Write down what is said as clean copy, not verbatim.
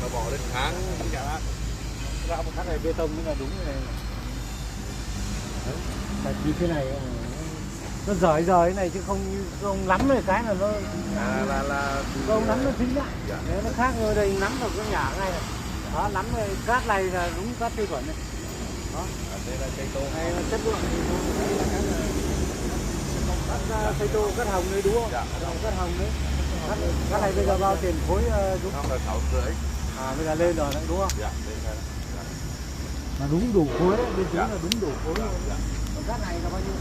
nó bỏ lên kháng cả đó. Ra một khắc này bê tông mới là đúng này. Đấy, như thế này nó rời rời này chứ không nắm này cái là nó không nắm nó thính lại. Dạ. Nếu nó khác ở đây nắm được nó nhả ngay này. Đó, nắm này, cát này là đúng cát tiêu chuẩn này. Đó. Đây là cây tô. Này là chất lượng thì đấy là cát cây tô, cát hồng đấy đúng không? Dạ. Cát hồng đấy. Cát này bây giờ bao tiền khối đúng? Nó là 6,5. À bây giờ lên rồi đấy đúng không? Dạ, lên rồi. Dạ. Mà đúng đủ khối đấy, bên dưới Dạ. là đúng đủ khối Dạ. luôn. Còn cát này là bao nhiêu?